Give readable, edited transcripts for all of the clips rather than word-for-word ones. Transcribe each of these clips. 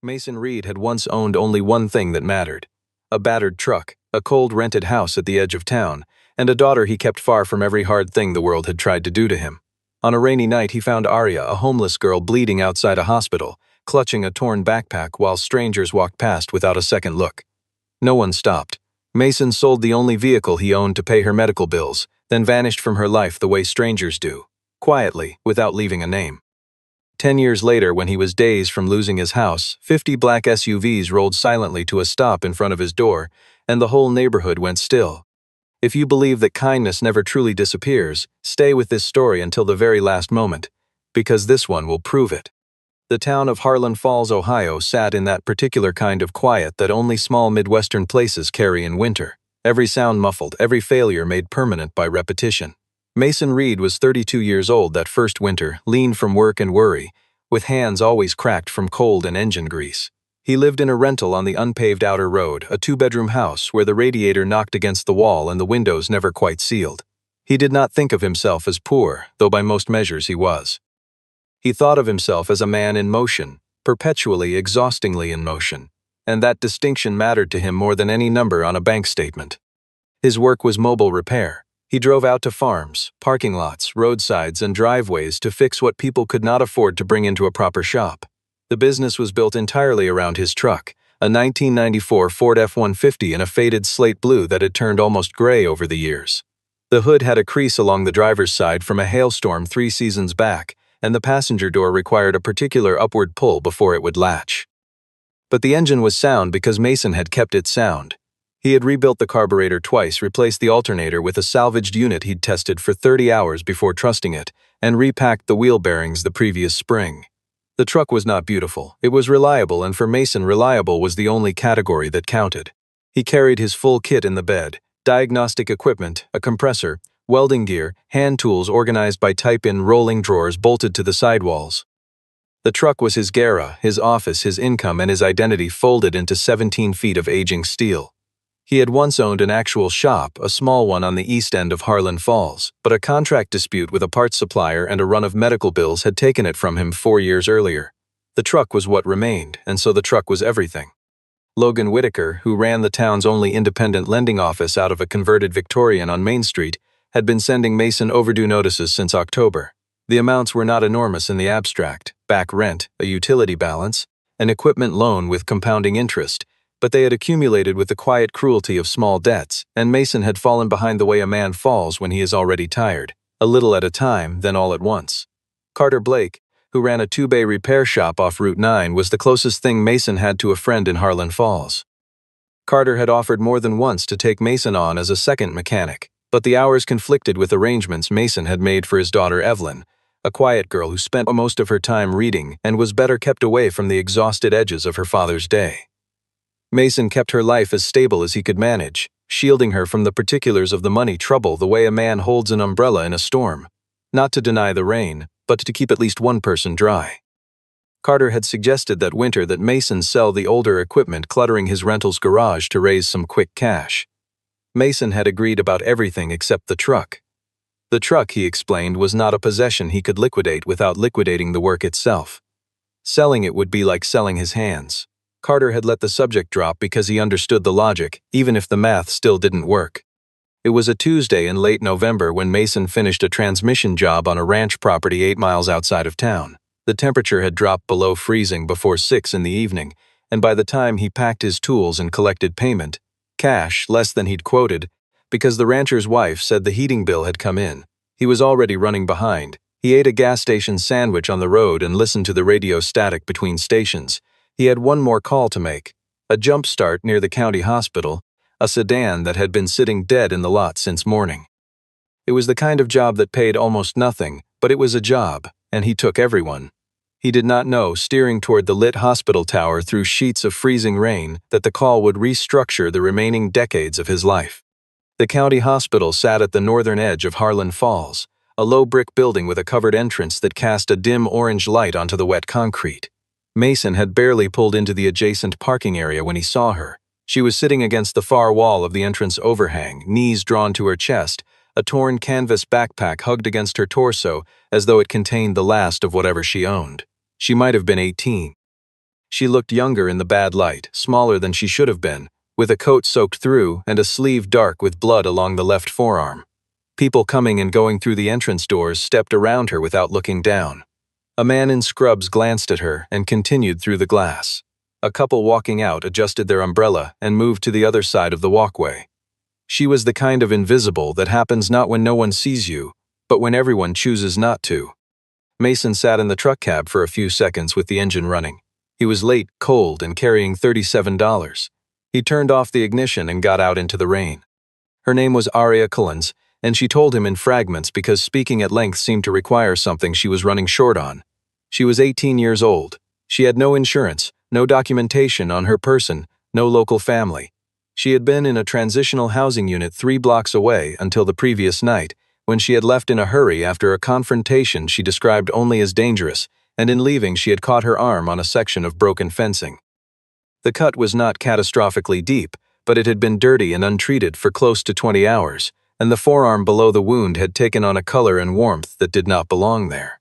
Mason Reed had once owned only one thing that mattered: a battered truck, a cold rented house at the edge of town, and a daughter he kept far from every hard thing the world had tried to do to him. On a rainy night, he found Arya, a homeless girl, bleeding outside a hospital, clutching a torn backpack while strangers walked past without a second look. No one stopped. Mason sold the only vehicle he owned to pay her medical bills, then vanished from her life the way strangers do, quietly, without leaving a name. 10 years later, when he was dazed from losing his house, 50 black SUVs rolled silently to a stop in front of his door, and the whole neighborhood went still. If you believe that kindness never truly disappears, stay with this story until the very last moment, because this one will prove it. The town of Harlan Falls, Ohio sat in that particular kind of quiet that only small Midwestern places carry in winter, every sound muffled, every failure made permanent by repetition. Mason Reed was 32 years old that first winter, lean from work and worry, with hands always cracked from cold and engine grease. He lived in a rental on the unpaved outer road, a two-bedroom house where the radiator knocked against the wall and the windows never quite sealed. He did not think of himself as poor, though by most measures he was. He thought of himself as a man in motion, perpetually, exhaustingly in motion, and that distinction mattered to him more than any number on a bank statement. His work was mobile repair. He drove out to farms, parking lots, roadsides, and driveways to fix what people could not afford to bring into a proper shop. The business was built entirely around his truck, a 1994 Ford F-150 in a faded slate blue that had turned almost gray over the years. The hood had a crease along the driver's side from a hailstorm 3 seasons back, and the passenger door required a particular upward pull before it would latch. But the engine was sound because Mason had kept it sound. He had rebuilt the carburetor twice, replaced the alternator with a salvaged unit he'd tested for 30 hours before trusting it, and repacked the wheel bearings the previous spring. The truck was not beautiful. It was reliable, and for Mason, reliable was the only category that counted. He carried his full kit in the bed: diagnostic equipment, a compressor, welding gear, hand tools organized by type in rolling drawers bolted to the sidewalls. The truck was his garage, his office, his income, and his identity folded into 17 feet of aging steel. He had once owned an actual shop, a small one on the east end of Harlan Falls, but a contract dispute with a parts supplier and a run of medical bills had taken it from him 4 years earlier. The truck was what remained, and so the truck was everything. Logan Whitaker, who ran the town's only independent lending office out of a converted Victorian on Main Street, had been sending Mason overdue notices since October. The amounts were not enormous in the abstract: back rent, a utility balance, an equipment loan with compounding interest, but they had accumulated with the quiet cruelty of small debts, and Mason had fallen behind the way a man falls when he is already tired, a little at a time, then all at once. Carter Blake, who ran a 2-bay repair shop off Route 9, was the closest thing Mason had to a friend in Harlan Falls. Carter had offered more than once to take Mason on as a second mechanic, but the hours conflicted with arrangements Mason had made for his daughter Evelyn, a quiet girl who spent most of her time reading and was better kept away from the exhausted edges of her father's day. Mason kept her life as stable as he could manage, shielding her from the particulars of the money trouble the way a man holds an umbrella in a storm, not to deny the rain, but to keep at least one person dry. Carter had suggested that winter that Mason sell the older equipment cluttering his rental's garage to raise some quick cash. Mason had agreed about everything except the truck. The truck, he explained, was not a possession he could liquidate without liquidating the work itself. Selling it would be like selling his hands. Carter had let the subject drop because he understood the logic, even if the math still didn't work. It was a Tuesday in late November when Mason finished a transmission job on a ranch property 8 miles outside of town. The temperature had dropped below freezing before 6 in the evening, and by the time he packed his tools and collected payment, cash less than he'd quoted, because the rancher's wife said the heating bill had come in, he was already running behind. He ate a gas station sandwich on the road and listened to the radio static between stations. He had one more call to make: a jump start near the county hospital, a sedan that had been sitting dead in the lot since morning. It was the kind of job that paid almost nothing, but it was a job, and he took everyone. He did not know, steering toward the lit hospital tower through sheets of freezing rain, that the call would restructure the remaining decades of his life. The county hospital sat at the northern edge of Harlan Falls, a low brick building with a covered entrance that cast a dim orange light onto the wet concrete. Mason had barely pulled into the adjacent parking area when he saw her. She was sitting against the far wall of the entrance overhang, knees drawn to her chest, a torn canvas backpack hugged against her torso as though it contained the last of whatever she owned. She might have been 18. She looked younger in the bad light, smaller than she should have been, with a coat soaked through and a sleeve dark with blood along the left forearm. People coming and going through the entrance doors stepped around her without looking down. A man in scrubs glanced at her and continued through the glass. A couple walking out adjusted their umbrella and moved to the other side of the walkway. She was the kind of invisible that happens not when no one sees you, but when everyone chooses not to. Mason sat in the truck cab for a few seconds with the engine running. He was late, cold, and carrying $37. He turned off the ignition and got out into the rain. Her name was Aria Collins, and she told him in fragments because speaking at length seemed to require something she was running short on. She was 18 years old. She had no insurance, no documentation on her person, no local family. She had been in a transitional housing unit 3 blocks away until the previous night, when she had left in a hurry after a confrontation she described only as dangerous, and in leaving she had caught her arm on a section of broken fencing. The cut was not catastrophically deep, but it had been dirty and untreated for close to 20 hours, and the forearm below the wound had taken on a color and warmth that did not belong there.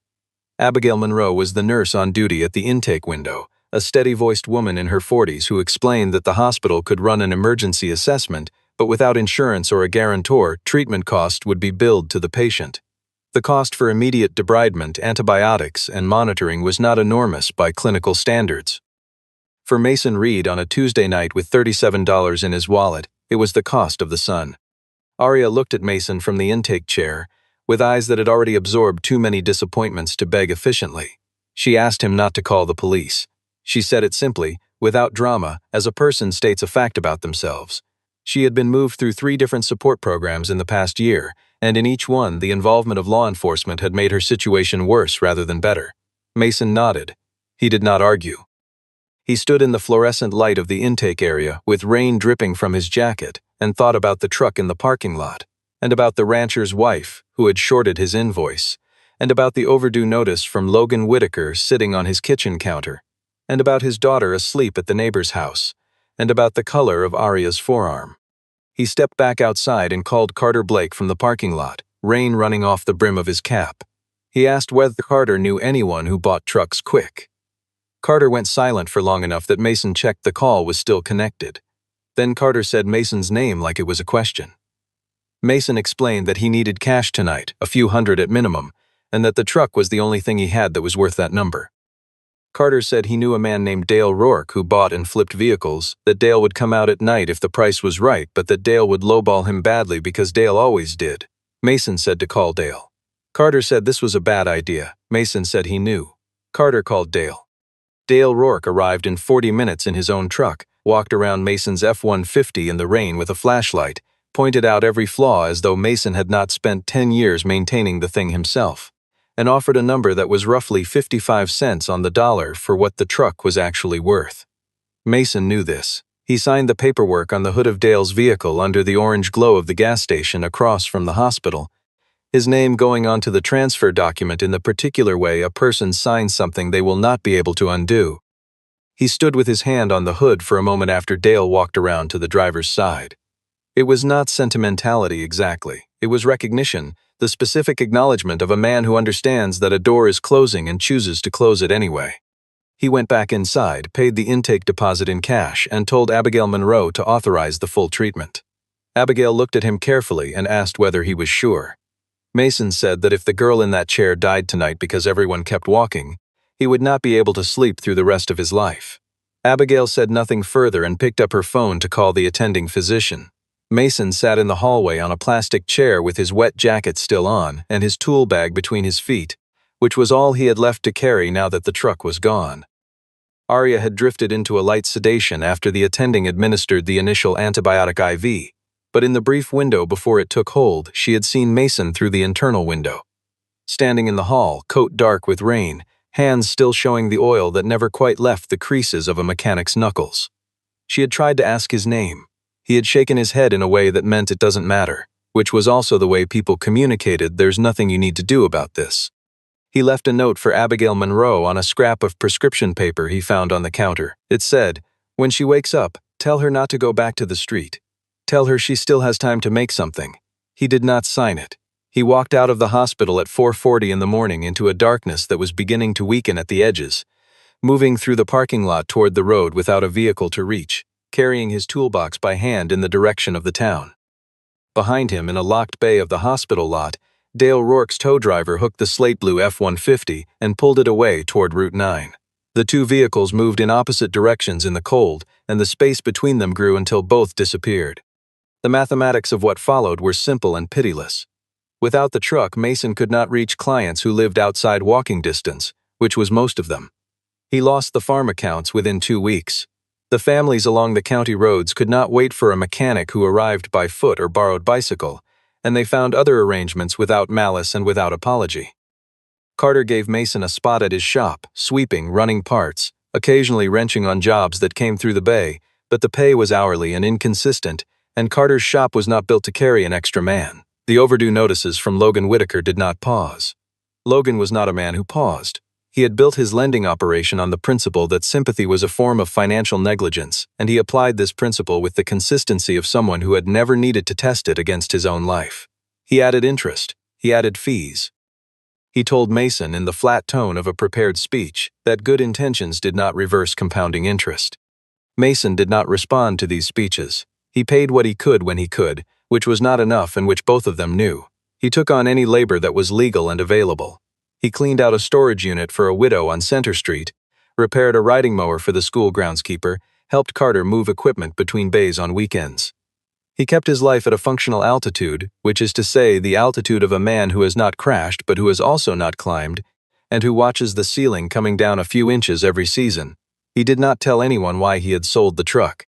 Abigail Monroe was the nurse on duty at the intake window, a steady-voiced woman in her 40s who explained that the hospital could run an emergency assessment, but without insurance or a guarantor, treatment cost would be billed to the patient. The cost for immediate debridement, antibiotics, and monitoring was not enormous by clinical standards. For Mason Reed on a Tuesday night with $37 in his wallet, it was the cost of the sun. Aria looked at Mason from the intake chair, with eyes that had already absorbed too many disappointments to beg efficiently. She asked him not to call the police. She said it simply, without drama, as a person states a fact about themselves. She had been moved through 3 different support programs in the past year, and in each one the involvement of law enforcement had made her situation worse rather than better. Mason nodded. He did not argue. He stood in the fluorescent light of the intake area with rain dripping from his jacket and thought about the truck in the parking lot, and about the rancher's wife who had shorted his invoice, and about the overdue notice from Logan Whitaker sitting on his kitchen counter, and about his daughter asleep at the neighbor's house, and about the color of Aria's forearm. He stepped back outside and called Carter Blake from the parking lot, rain running off the brim of his cap. He asked whether Carter knew anyone who bought trucks quick. Carter went silent for long enough that Mason checked the call was still connected. Then Carter said Mason's name like it was a question. Mason explained that he needed cash tonight, a few hundred at minimum, and that the truck was the only thing he had that was worth that number. Carter said he knew a man named Dale Rourke who bought and flipped vehicles, that Dale would come out at night if the price was right, but that Dale would lowball him badly because Dale always did. Mason said to call Dale. Carter said this was a bad idea. Mason said he knew. Carter called Dale. Dale Rourke arrived in 40 minutes in his own truck, walked around Mason's F-150 in the rain with a flashlight, pointed out every flaw as though Mason had not spent 10 years maintaining the thing himself, and offered a number that was roughly 55 cents on the dollar for what the truck was actually worth. Mason knew this. He signed the paperwork on the hood of Dale's vehicle under the orange glow of the gas station across from the hospital, his name going onto the transfer document in the particular way a person signs something they will not be able to undo. He stood with his hand on the hood for a moment after Dale walked around to the driver's side. It was not sentimentality exactly. It was recognition, the specific acknowledgement of a man who understands that a door is closing and chooses to close it anyway. He went back inside, paid the intake deposit in cash, and told Abigail Monroe to authorize the full treatment. Abigail looked at him carefully and asked whether he was sure. Mason said that if the girl in that chair died tonight because everyone kept walking, he would not be able to sleep through the rest of his life. Abigail said nothing further and picked up her phone to call the attending physician. Mason sat in the hallway on a plastic chair with his wet jacket still on and his tool bag between his feet, which was all he had left to carry now that the truck was gone. Aria had drifted into a light sedation after the attending administered the initial antibiotic IV, but in the brief window before it took hold, she had seen Mason through the internal window. Standing in the hall, coat dark with rain, hands still showing the oil that never quite left the creases of a mechanic's knuckles. She had tried to ask his name. He had shaken his head in a way that meant it doesn't matter, which was also the way people communicated there's nothing you need to do about this. He left a note for Abigail Monroe on a scrap of prescription paper he found on the counter. It said, "When she wakes up, tell her not to go back to the street. Tell her she still has time to make something." He did not sign it. He walked out of the hospital at 4:40 in the morning into a darkness that was beginning to weaken at the edges, moving through the parking lot toward the road without a vehicle to reach, carrying his toolbox by hand in the direction of the town. Behind him, in a locked bay of the hospital lot, Dale Rourke's tow driver hooked the slate blue F-150 and pulled it away toward Route 9. The two vehicles moved in opposite directions in the cold, and the space between them grew until both disappeared. The mathematics of what followed were simple and pitiless. Without the truck, Mason could not reach clients who lived outside walking distance, which was most of them. He lost the farm accounts within 2 weeks. The families along the county roads could not wait for a mechanic who arrived by foot or borrowed bicycle, and they found other arrangements without malice and without apology. Carter gave Mason a spot at his shop, sweeping, running parts, occasionally wrenching on jobs that came through the bay, but the pay was hourly and inconsistent, and Carter's shop was not built to carry an extra man. The overdue notices from Logan Whitaker did not pause. Logan was not a man who paused. He had built his lending operation on the principle that sympathy was a form of financial negligence, and he applied this principle with the consistency of someone who had never needed to test it against his own life. He added interest. He added fees. He told Mason in the flat tone of a prepared speech that good intentions did not reverse compounding interest. Mason did not respond to these speeches. He paid what he could when he could, which was not enough and which both of them knew. He took on any labor that was legal and available. He cleaned out a storage unit for a widow on Center Street, repaired a riding mower for the school groundskeeper, helped Carter move equipment between bays on weekends. He kept his life at a functional altitude, which is to say the altitude of a man who has not crashed but who has also not climbed, and who watches the ceiling coming down a few inches every season. He did not tell anyone why he had sold the truck.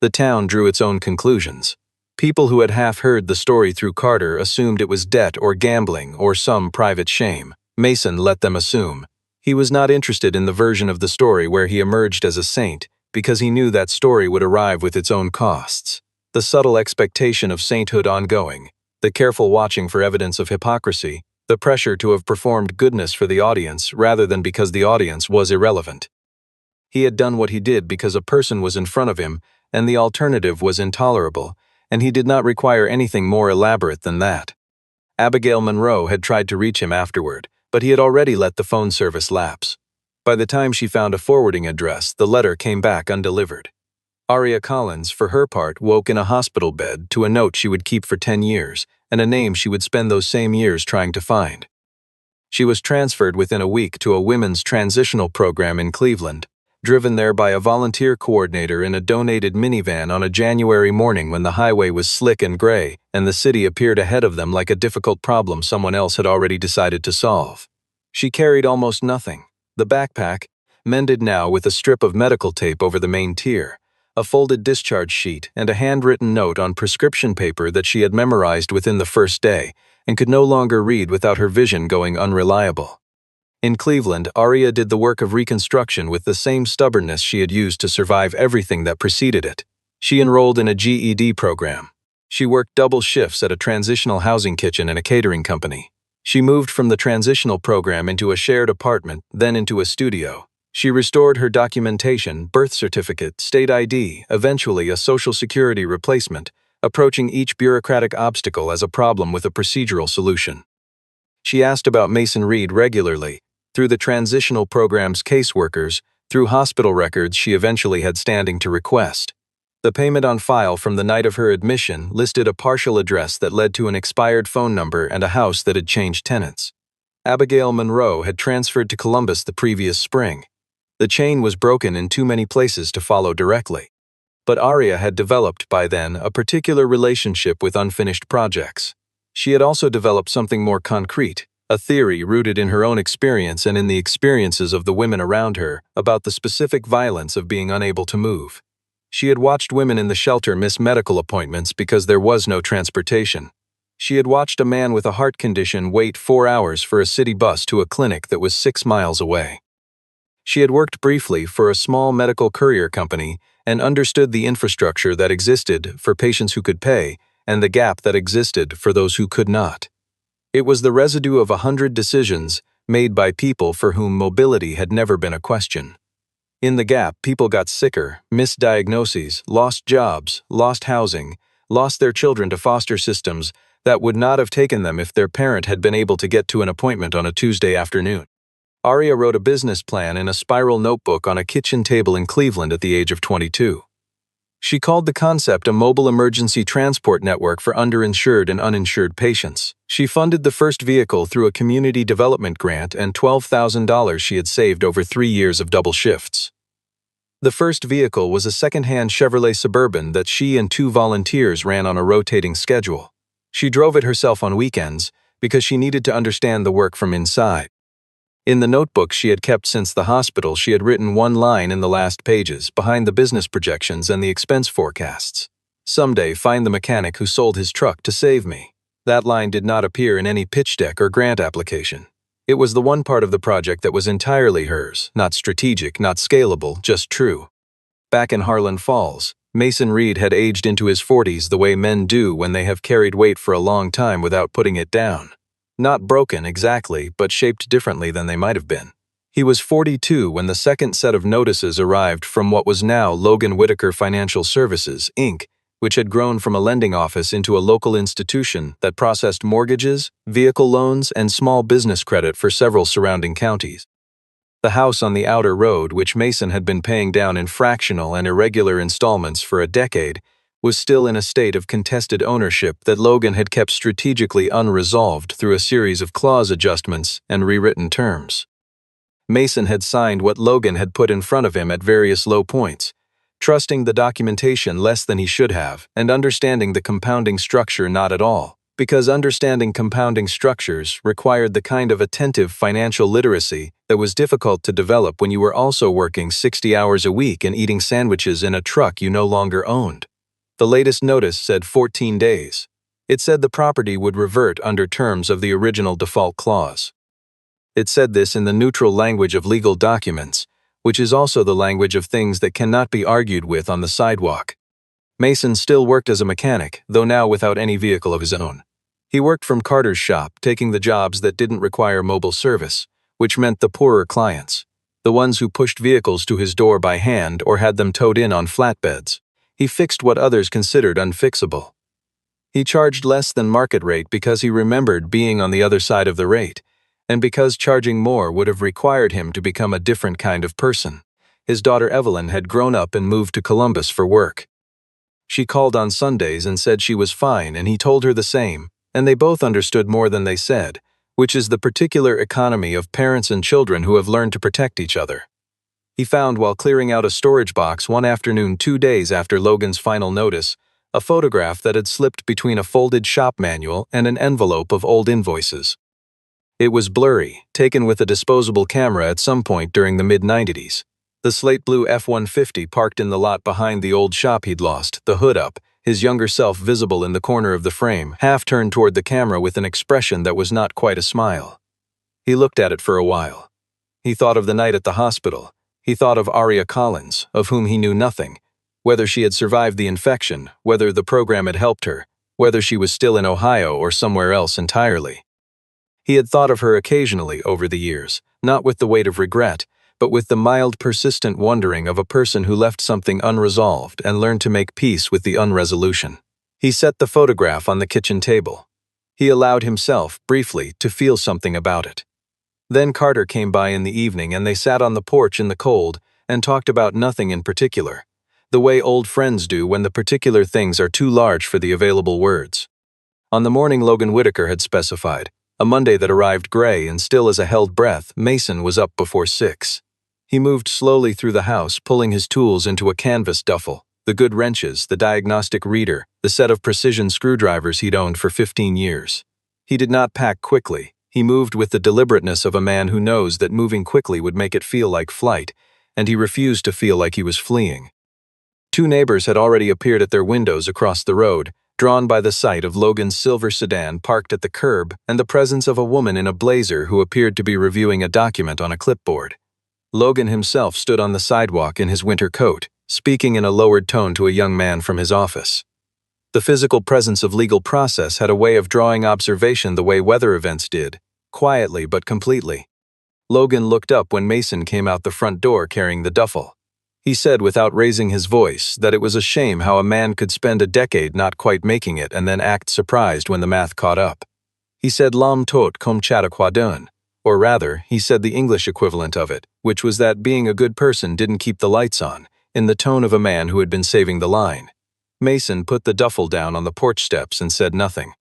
The town drew its own conclusions. People who had half heard the story through Carter assumed it was debt or gambling or some private shame. Mason let them assume. He was not interested in the version of the story where he emerged as a saint, because he knew that story would arrive with its own costs. The subtle expectation of sainthood ongoing, the careful watching for evidence of hypocrisy, the pressure to have performed goodness for the audience rather than because the audience was irrelevant. He had done what he did because a person was in front of him, and the alternative was intolerable, and he did not require anything more elaborate than that. Abigail Monroe had tried to reach him afterward, but he had already let the phone service lapse. By the time she found a forwarding address, the letter came back undelivered. Aria Collins, for her part, woke in a hospital bed to a note she would keep for 10 years, and a name she would spend those same years trying to find. She was transferred within a week to a women's transitional program in Cleveland, driven there by a volunteer coordinator in a donated minivan on a January morning when the highway was slick and gray, and the city appeared ahead of them like a difficult problem someone else had already decided to solve. She carried almost nothing. The backpack, mended now with a strip of medical tape over the main tier, a folded discharge sheet, and a handwritten note on prescription paper that she had memorized within the first day and could no longer read without her vision going unreliable. In Cleveland, Aria did the work of reconstruction with the same stubbornness she had used to survive everything that preceded it. She enrolled in a GED program. She worked double shifts at a transitional housing kitchen in a catering company. She moved from the transitional program into a shared apartment, then into a studio. She restored her documentation, birth certificate, state ID, eventually a Social Security replacement, approaching each bureaucratic obstacle as a problem with a procedural solution. She asked about Mason Reed regularly, through the transitional program's caseworkers, through hospital records she eventually had standing to request. The payment on file from the night of her admission listed a partial address that led to an expired phone number and a house that had changed tenants. Abigail Monroe had transferred to Columbus the previous spring. The chain was broken in too many places to follow directly. But Aria had developed by then a particular relationship with unfinished projects. She had also developed something more concrete, a theory rooted in her own experience and in the experiences of the women around her about the specific violence of being unable to move. She had watched women in the shelter miss medical appointments because there was no transportation. She had watched a man with a heart condition wait 4 hours for a city bus to a clinic that was 6 miles away. She had worked briefly for a small medical courier company and understood the infrastructure that existed for patients who could pay and the gap that existed for those who could not. It was the residue of 100 decisions made by people for whom mobility had never been a question. In the gap, people got sicker, missed diagnoses, lost jobs, lost housing, lost their children to foster systems that would not have taken them if their parent had been able to get to an appointment on a Tuesday afternoon. Aria wrote a business plan in a spiral notebook on a kitchen table in Cleveland at the age of 22. She called the concept a mobile emergency transport network for underinsured and uninsured patients. She funded the first vehicle through a community development grant and $12,000 she had saved over 3 years of double shifts. The first vehicle was a second-hand Chevrolet Suburban that she and 2 volunteers ran on a rotating schedule. She drove it herself on weekends because she needed to understand the work from inside. In the notebook she had kept since the hospital, she had written one line in the last pages, behind the business projections and the expense forecasts. "Someday find the mechanic who sold his truck to save me." That line did not appear in any pitch deck or grant application. It was the one part of the project that was entirely hers, not strategic, not scalable, just true. Back in Harlan Falls, Mason Reed had aged into his 40s the way men do when they have carried weight for a long time without putting it down. Not broken exactly, but shaped differently than they might have been. He was 42 when the second set of notices arrived from what was now Logan Whitaker Financial Services, Inc., which had grown from a lending office into a local institution that processed mortgages, vehicle loans, and small business credit for several surrounding counties. The house on the outer road, which Mason had been paying down in fractional and irregular installments for a decade, was still in a state of contested ownership that Logan had kept strategically unresolved through a series of clause adjustments and rewritten terms. Mason had signed what Logan had put in front of him at various low points, trusting the documentation less than he should have, and understanding the compounding structure not at all, because understanding compounding structures required the kind of attentive financial literacy that was difficult to develop when you were also working 60 hours a week and eating sandwiches in a truck you no longer owned. The latest notice said 14 days. It said the property would revert under terms of the original default clause. It said this in the neutral language of legal documents, which is also the language of things that cannot be argued with on the sidewalk. Mason still worked as a mechanic, though now without any vehicle of his own. He worked from Carter's shop, taking the jobs that didn't require mobile service, which meant the poorer clients, the ones who pushed vehicles to his door by hand or had them towed in on flatbeds. He fixed what others considered unfixable. He charged less than market rate because he remembered being on the other side of the rate, and because charging more would have required him to become a different kind of person. His daughter Evelyn had grown up and moved to Columbus for work. She called on Sundays and said she was fine, and he told her the same, and they both understood more than they said, which is the particular economy of parents and children who have learned to protect each other. He found, while clearing out a storage box one afternoon 2 days after Logan's final notice, a photograph that had slipped between a folded shop manual and an envelope of old invoices. It was blurry, taken with a disposable camera at some point during the mid-90s. The slate blue F-150 parked in the lot behind the old shop he'd lost, the hood up, his younger self visible in the corner of the frame, half turned toward the camera with an expression that was not quite a smile. He looked at it for a while. He thought of the night at the hospital. He thought of Aria Collins, of whom he knew nothing, whether she had survived the infection, whether the program had helped her, whether she was still in Ohio or somewhere else entirely. He had thought of her occasionally over the years, not with the weight of regret, but with the mild, persistent wondering of a person who left something unresolved and learned to make peace with the unresolution. He set the photograph on the kitchen table. He allowed himself, briefly, to feel something about it. Then Carter came by in the evening and they sat on the porch in the cold and talked about nothing in particular, the way old friends do when the particular things are too large for the available words. On the morning Logan Whitaker had specified, a Monday that arrived gray and still as a held breath, Mason was up before 6. He moved slowly through the house, pulling his tools into a canvas duffel, the good wrenches, the diagnostic reader, the set of precision screwdrivers he'd owned for 15 years. He did not pack quickly. He moved with the deliberateness of a man who knows that moving quickly would make it feel like flight, and he refused to feel like he was fleeing. 2 neighbors had already appeared at their windows across the road, drawn by the sight of Logan's silver sedan parked at the curb and the presence of a woman in a blazer who appeared to be reviewing a document on a clipboard. Logan himself stood on the sidewalk in his winter coat, speaking in a lowered tone to a young man from his office. The physical presence of legal process had a way of drawing observation the way weather events did, quietly but completely. Logan looked up when Mason came out the front door carrying the duffel. He said without raising his voice that it was a shame how a man could spend a decade not quite making it and then act surprised when the math caught up. He said "L'homme tot comme Chautauqua donne," Or rather, he said the English equivalent of it, which was that being a good person didn't keep the lights on, in the tone of a man who had been saving the line. Mason put the duffel down on the porch steps and said nothing.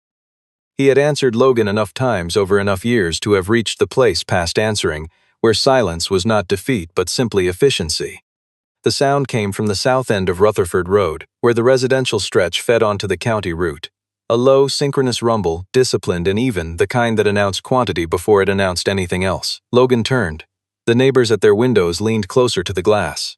He had answered Logan enough times over enough years to have reached the place past answering, where silence was not defeat but simply efficiency. The sound came from the south end of Rutherford Road, where the residential stretch fed onto the county route. A low, synchronous rumble, disciplined and even, the kind that announced quantity before it announced anything else. Logan turned. The neighbors at their windows leaned closer to the glass.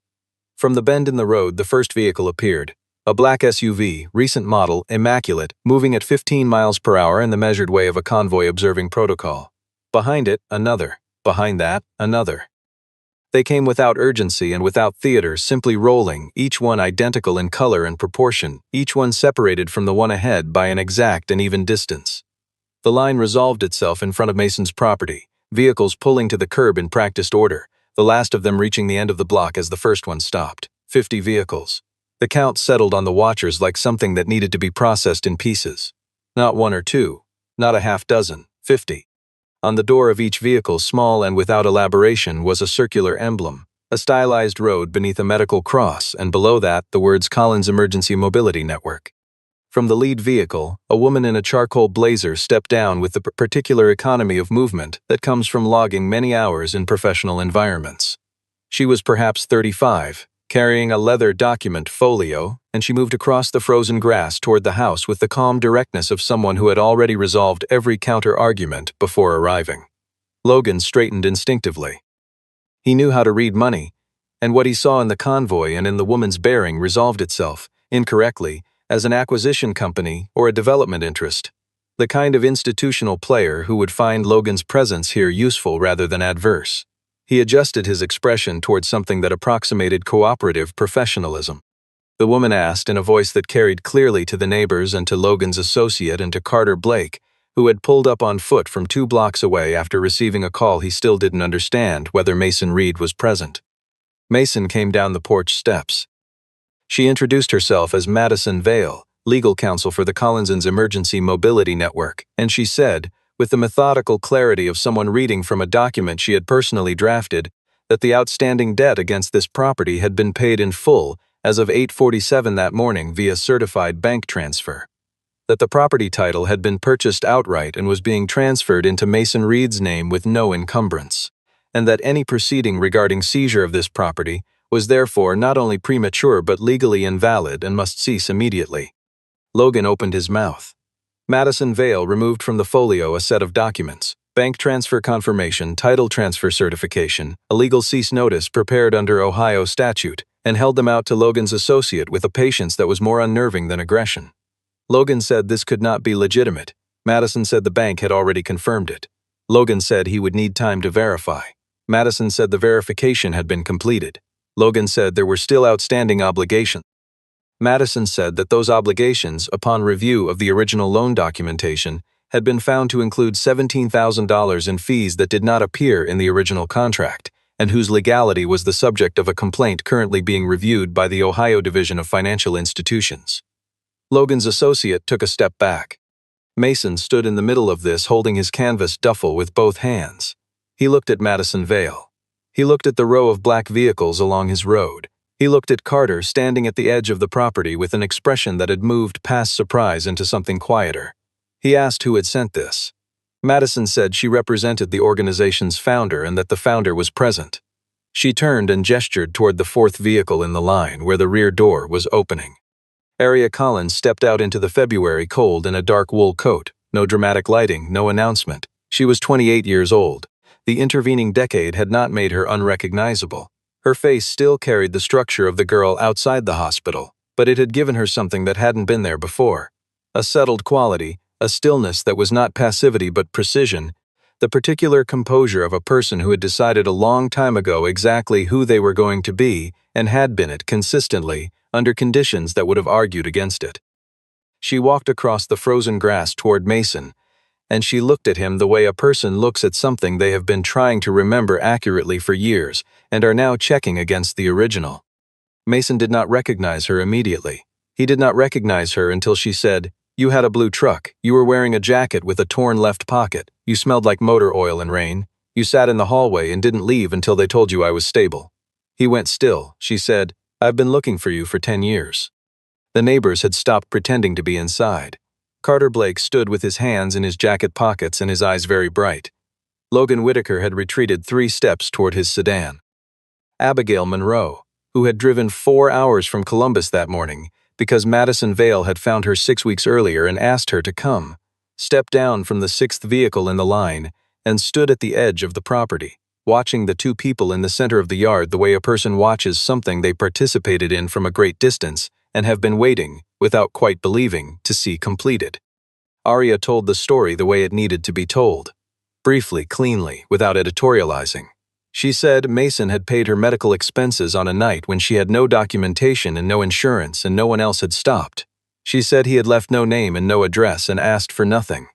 From the bend in the road, the first vehicle appeared. A black SUV, recent model, immaculate, moving at 15 miles per hour in the measured way of a convoy observing protocol. Behind it, another. Behind that, another. They came without urgency and without theater, simply rolling, each one identical in color and proportion, each one separated from the one ahead by an exact and even distance. The line resolved itself in front of Mason's property, vehicles pulling to the curb in practiced order, the last of them reaching the end of the block as the first one stopped. 50 vehicles. The count settled on the watchers like something that needed to be processed in pieces. Not one or two, not a half dozen, 50. On the door of each vehicle, small and without elaboration, was a circular emblem, a stylized road beneath a medical cross, and below that the words Collins Emergency Mobility Network. From the lead vehicle, a woman in a charcoal blazer stepped down with the particular economy of movement that comes from logging many hours in professional environments. She was perhaps 35, carrying a leather document folio, and she moved across the frozen grass toward the house with the calm directness of someone who had already resolved every counter-argument before arriving. Logan straightened instinctively. He knew how to read money, and what he saw in the convoy and in the woman's bearing resolved itself, incorrectly, as an acquisition company or a development interest, the kind of institutional player who would find Logan's presence here useful rather than adverse. He adjusted his expression towards something that approximated cooperative professionalism. The woman asked in a voice that carried clearly to the neighbors and to Logan's associate and to Carter Blake, who had pulled up on foot from 2 blocks away after receiving a call he still didn't understand whether Mason Reed was present. Mason came down the porch steps. She introduced herself as Madison Vale, legal counsel for the Collins Emergency Mobility Network, and she said, with the methodical clarity of someone reading from a document she had personally drafted, that the outstanding debt against this property had been paid in full as of 8:47 that morning via certified bank transfer, that the property title had been purchased outright and was being transferred into Mason Reed's name with no encumbrance, and that any proceeding regarding seizure of this property was therefore not only premature but legally invalid and must cease immediately. Logan opened his mouth. Madison Vale removed from the folio a set of documents, bank transfer confirmation, title transfer certification, a legal cease notice prepared under Ohio statute, and held them out to Logan's associate with a patience that was more unnerving than aggression. Logan said this could not be legitimate. Madison said the bank had already confirmed it. Logan said he would need time to verify. Madison said the verification had been completed. Logan said there were still outstanding obligations. Madison said that those obligations, upon review of the original loan documentation, had been found to include $17,000 in fees that did not appear in the original contract, and whose legality was the subject of a complaint currently being reviewed by the Ohio Division of Financial Institutions. Logan's associate took a step back. Mason stood in the middle of this, holding his canvas duffel with both hands. He looked at Madison Vale. He looked at the row of black vehicles along his road. He looked at Carter standing at the edge of the property with an expression that had moved past surprise into something quieter. He asked who had sent this. Madison said she represented the organization's founder and that the founder was present. She turned and gestured toward the 4th vehicle in the line where the rear door was opening. Aria Collins stepped out into the February cold in a dark wool coat, no dramatic lighting, no announcement. She was 28 years old. The intervening decade had not made her unrecognizable. Her face still carried the structure of the girl outside the hospital, but it had given her something that hadn't been there before. A settled quality, a stillness that was not passivity but precision, the particular composure of a person who had decided a long time ago exactly who they were going to be and had been it consistently, under conditions that would have argued against it. She walked across the frozen grass toward Mason, and she looked at him the way a person looks at something they have been trying to remember accurately for years and are now checking against the original. Mason did not recognize her immediately. He did not recognize her until she said, "You had a blue truck. You were wearing a jacket with a torn left pocket. You smelled like motor oil and rain. You sat in the hallway and didn't leave until they told you I was stable." He went still. She said, "I've been looking for you for 10 years." The neighbors had stopped pretending to be inside. Carter Blake stood with his hands in his jacket pockets and his eyes very bright. Logan Whitaker had retreated 3 steps toward his sedan. Abigail Monroe, who had driven 4 hours from Columbus that morning because Madison Vale had found her 6 weeks earlier and asked her to come, stepped down from the 6th vehicle in the line and stood at the edge of the property, watching the 2 people in the center of the yard the way a person watches something they participated in from a great distance and have been waiting, without quite believing, to see completed. Aria told the story the way it needed to be told, briefly, cleanly, without editorializing. She said Mason had paid her medical expenses on a night when she had no documentation and no insurance and no one else had stopped. She said he had left no name and no address and asked for nothing.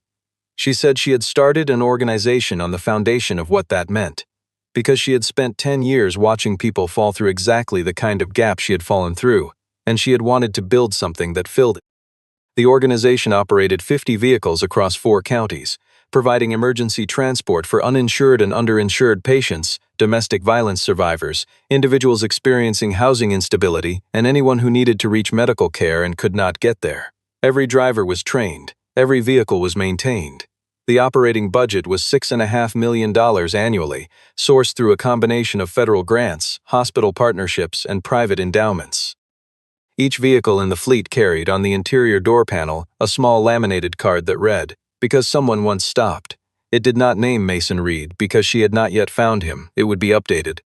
She said she had started an organization on the foundation of what that meant, because she had spent 10 years watching people fall through exactly the kind of gap she had fallen through, and she had wanted to build something that filled it. The organization operated 50 vehicles across 4 counties, providing emergency transport for uninsured and underinsured patients, domestic violence survivors, individuals experiencing housing instability, and anyone who needed to reach medical care and could not get there. Every driver was trained. Every vehicle was maintained. The operating budget was $6.5 million annually, sourced through a combination of federal grants, hospital partnerships, and private endowments. Each vehicle in the fleet carried on the interior door panel a small laminated card that read, "Because someone once stopped." It did not name Mason Reed because she had not yet found him. It would be updated.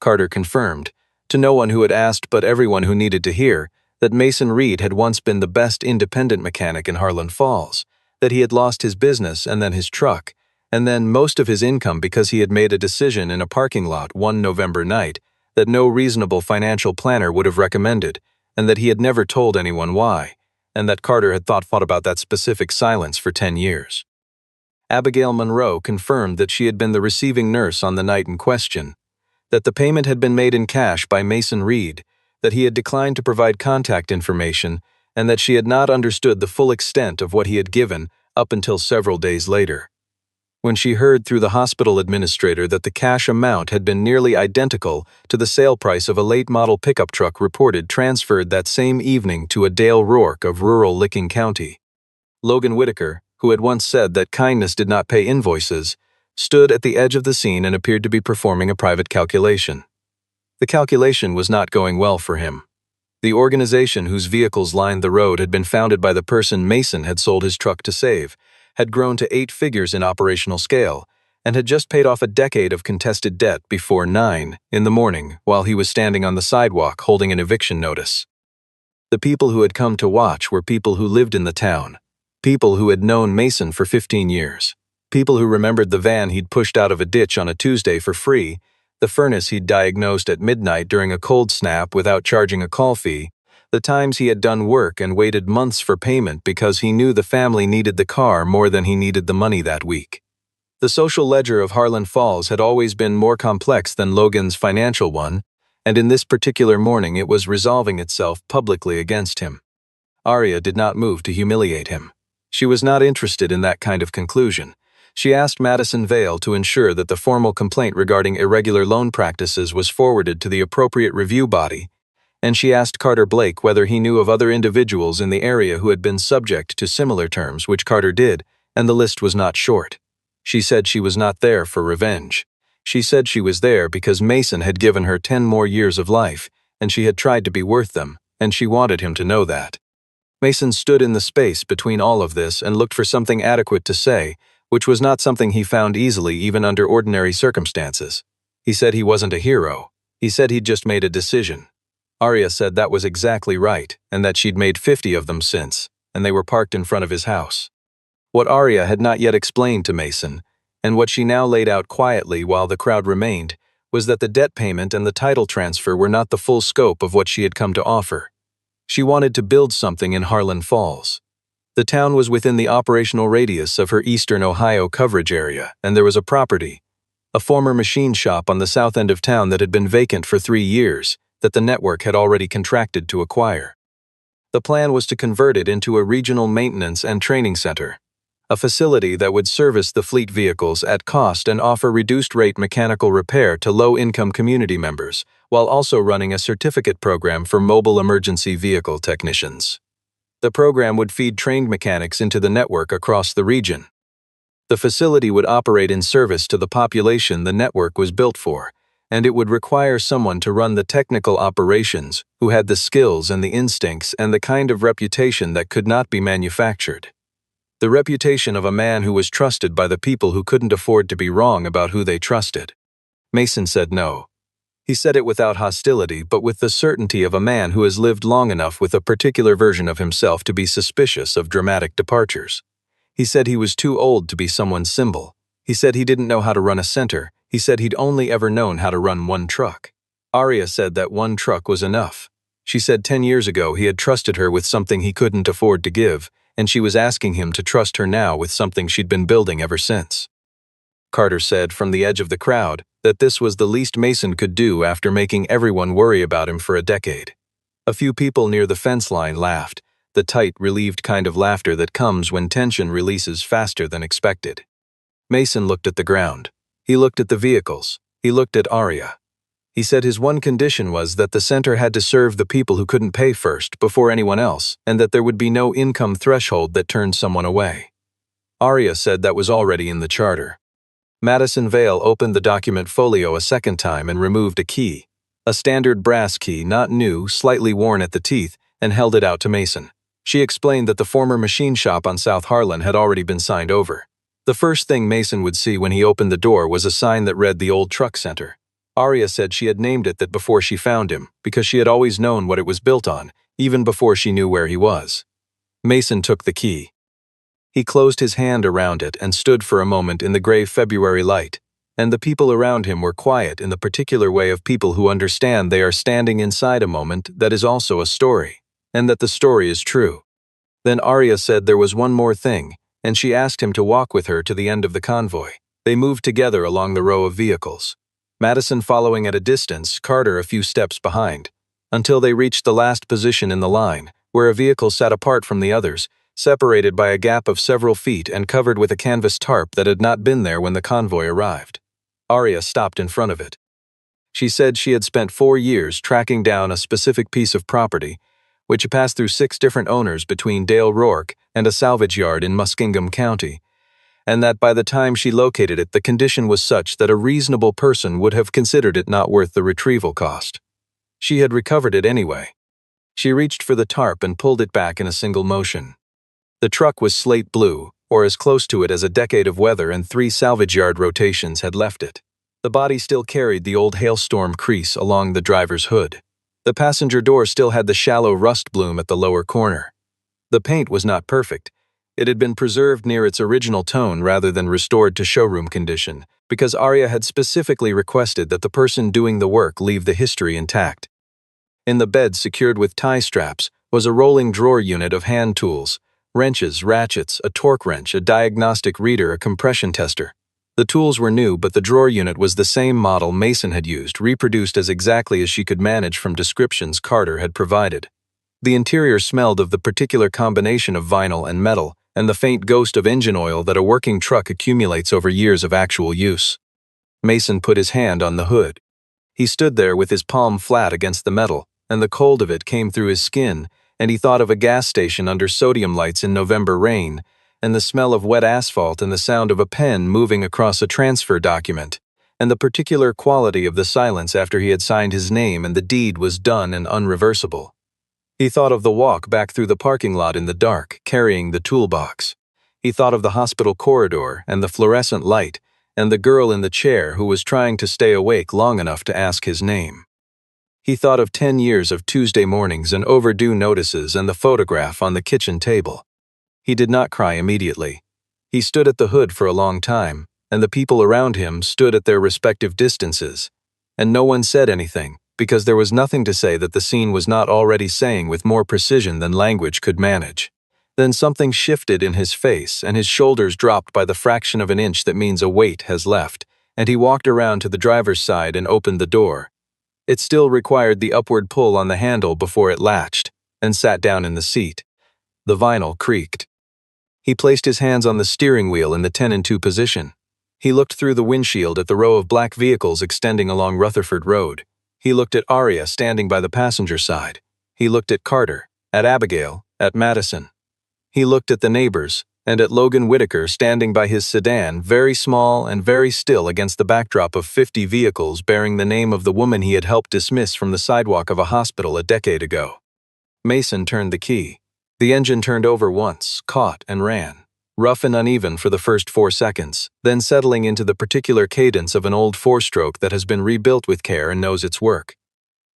Carter confirmed, to no one who had asked but everyone who needed to hear, that Mason Reed had once been the best independent mechanic in Harlan Falls, that he had lost his business and then his truck, and then most of his income because he had made a decision in a parking lot one November night that no reasonable financial planner would have recommended, and that he had never told anyone why, and that Carter had thought about that specific silence for 10 years. Abigail Monroe confirmed that she had been the receiving nurse on the night in question, that the payment had been made in cash by Mason Reed, that he had declined to provide contact information, and that she had not understood the full extent of what he had given up until several days later. When she heard through the hospital administrator that the cash amount had been nearly identical to the sale price of a late-model pickup truck reported transferred that same evening to a Dale Rourke of rural Licking County. Logan Whitaker, who had once said that kindness did not pay invoices, stood at the edge of the scene and appeared to be performing a private calculation. The calculation was not going well for him. The organization whose vehicles lined the road had been founded by the person Mason had sold his truck to save, had grown to 8 figures in operational scale, and had just paid off a decade of contested debt before 9 in the morning while he was standing on the sidewalk holding an eviction notice. The people who had come to watch were people who lived in the town, people who had known Mason for 15 years, people who remembered the van he'd pushed out of a ditch on a Tuesday for free, the furnace he'd diagnosed at midnight during a cold snap without charging a call fee, the times he had done work and waited months for payment because he knew the family needed the car more than he needed the money that week. The social ledger of Harlan Falls had always been more complex than Logan's financial one, and in this particular morning it was resolving itself publicly against him. Aria did not move to humiliate him. She was not interested in that kind of conclusion. She asked Madison Vale to ensure that the formal complaint regarding irregular loan practices was forwarded to the appropriate review body, and she asked Carter Blake whether he knew of other individuals in the area who had been subject to similar terms, which Carter did, and the list was not short. She said she was not there for revenge. She said she was there because Mason had given her 10 more years of life, and she had tried to be worth them, and she wanted him to know that. Mason stood in the space between all of this and looked for something adequate to say, which was not something he found easily even under ordinary circumstances. He said he wasn't a hero. He said he'd just made a decision. Aria said that was exactly right, and that she'd made 50 of them since, and they were parked in front of his house. What Aria had not yet explained to Mason, and what she now laid out quietly while the crowd remained, was that the debt payment and the title transfer were not the full scope of what she had come to offer. She wanted to build something in Harlan Falls. The town was within the operational radius of her eastern Ohio coverage area, and there was a property, a former machine shop on the south end of town that had been vacant for 3 years, that the network had already contracted to acquire. The plan was to convert it into a regional maintenance and training center. a facility that would service the fleet vehicles at cost and offer reduced-rate mechanical repair to low-income community members, while also running a certificate program for mobile emergency vehicle technicians. The program would feed trained mechanics into the network across the region. The facility would operate in service to the population the network was built for, and it would require someone to run the technical operations who had the skills and the instincts and the kind of reputation that could not be manufactured. The reputation of a man who was trusted by the people who couldn't afford to be wrong about who they trusted. Mason said no. He said it without hostility, but with the certainty of a man who has lived long enough with a particular version of himself to be suspicious of dramatic departures. He said he was too old to be someone's symbol. He said he didn't know how to run a center. He said he'd only ever known how to run one truck. Arya said that one truck was enough. She said 10 years ago he had trusted her with something he couldn't afford to give, and she was asking him to trust her now with something she'd been building ever since. Carter said from the edge of the crowd that this was the least Mason could do after making everyone worry about him for a decade. A few people near the fence line laughed, the tight, relieved kind of laughter that comes when tension releases faster than expected. Mason looked at the ground. He looked at the vehicles. He looked at Arya. He said his one condition was that the center had to serve the people who couldn't pay first before anyone else, and that there would be no income threshold that turned someone away. Arya said that was already in the charter. Madison Vale opened the document folio a second time and removed a key, a standard brass key, not new, slightly worn at the teeth, and held it out to Mason. She explained that the former machine shop on South Harlan had already been signed over. The first thing Mason would see when he opened the door was a sign that read the Old Truck Center. Arya said she had named it that before she found him, because she had always known what it was built on, even before she knew where he was. Mason took the key. He closed his hand around it and stood for a moment in the gray February light, and the people around him were quiet in the particular way of people who understand they are standing inside a moment that is also a story, and that the story is true. Then Arya said there was one more thing, and she asked him to walk with her to the end of the convoy. They moved together along the row of vehicles, Madison following at a distance, Carter a few steps behind, until they reached the last position in the line, where a vehicle sat apart from the others, separated by a gap of several feet and covered with a canvas tarp that had not been there when the convoy arrived. Arya stopped in front of it. She said she had spent 4 years tracking down a specific piece of property, which passed through 6 different owners between Dale Rourke and a salvage yard in Muskingum County, and that by the time she located it, the condition was such that a reasonable person would have considered it not worth the retrieval cost. She had recovered it anyway. She reached for the tarp and pulled it back in a single motion. The truck was slate blue, or as close to it as a decade of weather and 3 salvage yard rotations had left it. The body still carried the old hailstorm crease along the driver's hood. The passenger door still had the shallow rust bloom at the lower corner. The paint was not perfect. It had been preserved near its original tone rather than restored to showroom condition, because Arya had specifically requested that the person doing the work leave the history intact. In the bed, secured with tie straps, was a rolling drawer unit of hand tools, wrenches, ratchets, a torque wrench, a diagnostic reader, a compression tester. The tools were new, but the drawer unit was the same model Mason had used, reproduced as exactly as she could manage from descriptions Carter had provided. The interior smelled of the particular combination of vinyl and metal, and the faint ghost of engine oil that a working truck accumulates over years of actual use. Mason put his hand on the hood. He stood there with his palm flat against the metal, and the cold of it came through his skin, and he thought of a gas station under sodium lights in November rain, and the smell of wet asphalt and the sound of a pen moving across a transfer document, and the particular quality of the silence after he had signed his name and the deed was done and unreversible. He thought of the walk back through the parking lot in the dark, carrying the toolbox. He thought of the hospital corridor and the fluorescent light, and the girl in the chair who was trying to stay awake long enough to ask his name. He thought of 10 years of Tuesday mornings and overdue notices and the photograph on the kitchen table. He did not cry immediately. He stood at the hood for a long time, and the people around him stood at their respective distances, and no one said anything, because there was nothing to say that the scene was not already saying with more precision than language could manage. Then something shifted in his face, and his shoulders dropped by the fraction of an inch that means a weight has left, and he walked around to the driver's side and opened the door. It still required the upward pull on the handle before it latched, and sat down in the seat. The vinyl creaked. He placed his hands on the steering wheel in the 10-2 position. He looked through the windshield at the row of black vehicles extending along Rutherford Road. He looked at Arya standing by the passenger side. He looked at Carter, at Abigail, at Madison. He looked at the neighbors, and at Logan Whitaker standing by his sedan, very small and very still against the backdrop of 50 vehicles bearing the name of the woman he had helped dismiss from the sidewalk of a hospital a decade ago. Mason turned the key. The engine turned over once, caught, and ran. Rough and uneven for the first 4 seconds, then settling into the particular cadence of an old four-stroke that has been rebuilt with care and knows its work.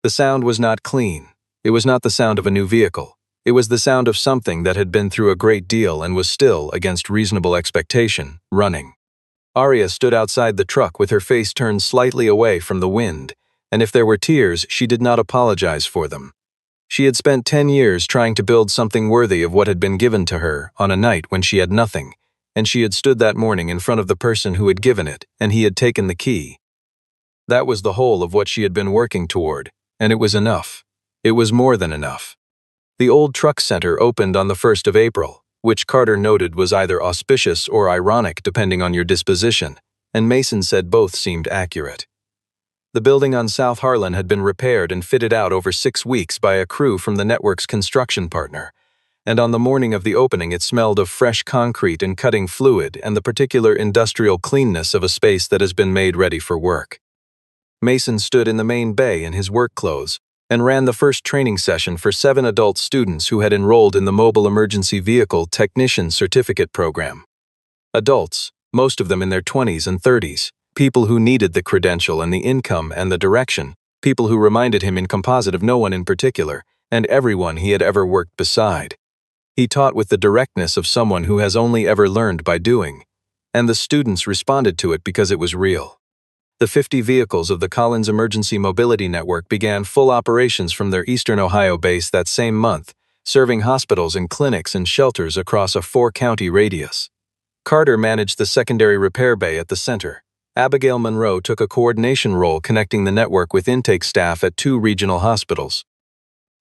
The sound was not clean. It was not the sound of a new vehicle. It was the sound of something that had been through a great deal and was still, against reasonable expectation, running. Arya stood outside the truck with her face turned slightly away from the wind, and if there were tears, she did not apologize for them. She had spent 10 years trying to build something worthy of what had been given to her on a night when she had nothing, and she had stood that morning in front of the person who had given it, and he had taken the key. That was the whole of what she had been working toward, and it was enough. It was more than enough. The old truck center opened on the 1st of April, which Carter noted was either auspicious or ironic depending on your disposition, and Mason said both seemed accurate. The building on South Harlan had been repaired and fitted out over 6 weeks by a crew from the network's construction partner, and on the morning of the opening it smelled of fresh concrete and cutting fluid and the particular industrial cleanness of a space that has been made ready for work. Mason stood in the main bay in his work clothes and ran the first training session for 7 adult students who had enrolled in the Mobile Emergency Vehicle Technician Certificate Program. Adults, most of them in their 20s and 30s, people who needed the credential and the income and the direction, people who reminded him in composite of no one in particular, and everyone he had ever worked beside. He taught with the directness of someone who has only ever learned by doing, and the students responded to it because it was real. The 50 vehicles of the Collins Emergency Mobility Network began full operations from their Eastern Ohio base that same month, serving hospitals and clinics and shelters across a 4-county radius. Carter managed the secondary repair bay at the center. Abigail Monroe took a coordination role connecting the network with intake staff at 2 regional hospitals.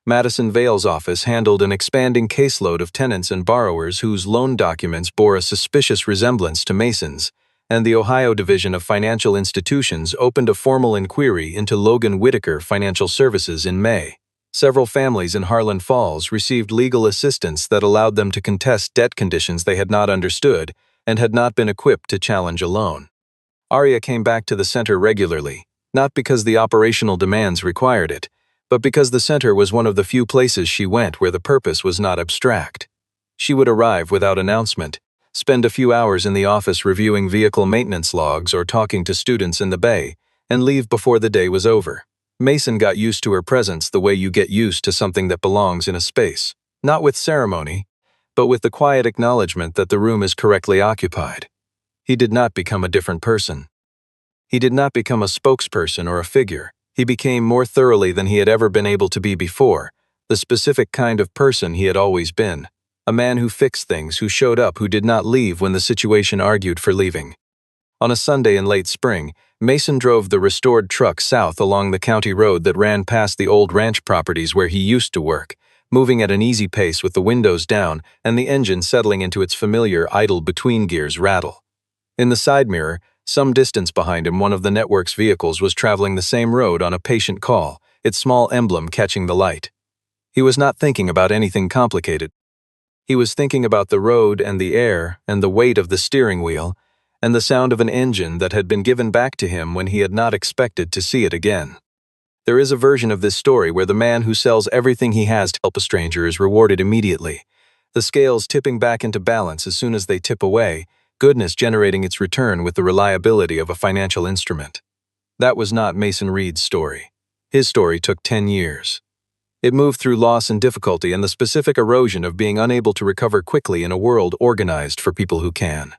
Madison Vale's office handled an expanding caseload of tenants and borrowers whose loan documents bore a suspicious resemblance to Mason's, and the Ohio Division of Financial Institutions opened a formal inquiry into Logan Whitaker Financial Services in May. Several families in Harlan Falls received legal assistance that allowed them to contest debt conditions they had not understood and had not been equipped to challenge a loan. Arya came back to the center regularly, not because the operational demands required it, but because the center was one of the few places she went where the purpose was not abstract. She would arrive without announcement, spend a few hours in the office reviewing vehicle maintenance logs or talking to students in the bay, and leave before the day was over. Mason got used to her presence the way you get used to something that belongs in a space, not with ceremony, but with the quiet acknowledgement that the room is correctly occupied. He did not become a different person. He did not become a spokesperson or a figure. He became more thoroughly than he had ever been able to be before, the specific kind of person he had always been, a man who fixed things, who showed up, who did not leave when the situation argued for leaving. On a Sunday in late spring, Mason drove the restored truck south along the county road that ran past the old ranch properties where he used to work, moving at an easy pace with the windows down and the engine settling into its familiar idle between gears rattle. In the side mirror, some distance behind him, one of the network's vehicles was traveling the same road on a patient call, its small emblem catching the light. He was not thinking about anything complicated. He was thinking about the road and the air and the weight of the steering wheel and the sound of an engine that had been given back to him when he had not expected to see it again. There is a version of this story where the man who sells everything he has to help a stranger is rewarded immediately, the scales tipping back into balance as soon as they tip away, goodness generating its return with the reliability of a financial instrument. That was not Mason Reed's story. His story took 10 years. It moved through loss and difficulty and the specific erosion of being unable to recover quickly in a world organized for people who can.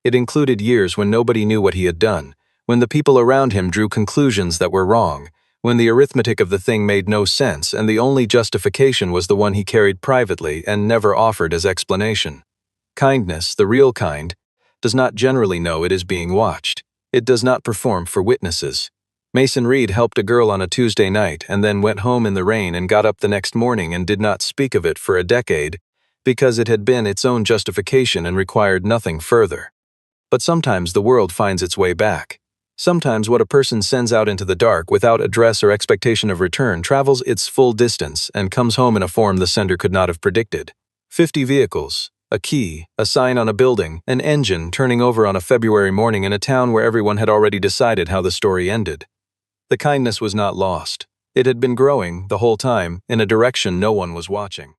It included years when nobody knew what he had done, when the people around him drew conclusions that were wrong, when the arithmetic of the thing made no sense and the only justification was the one he carried privately and never offered as explanation. Kindness, the real kind, does not generally know it is being watched. It does not perform for witnesses. Mason Reed helped a girl on a Tuesday night and then went home in the rain and got up the next morning and did not speak of it for a decade, because it had been its own justification and required nothing further. But sometimes the world finds its way back. Sometimes what a person sends out into the dark without address or expectation of return travels its full distance and comes home in a form the sender could not have predicted. 50 vehicles, a key, a sign on a building, an engine turning over on a February morning in a town where everyone had already decided how the story ended. The kindness was not lost. It had been growing, the whole time, in a direction no one was watching.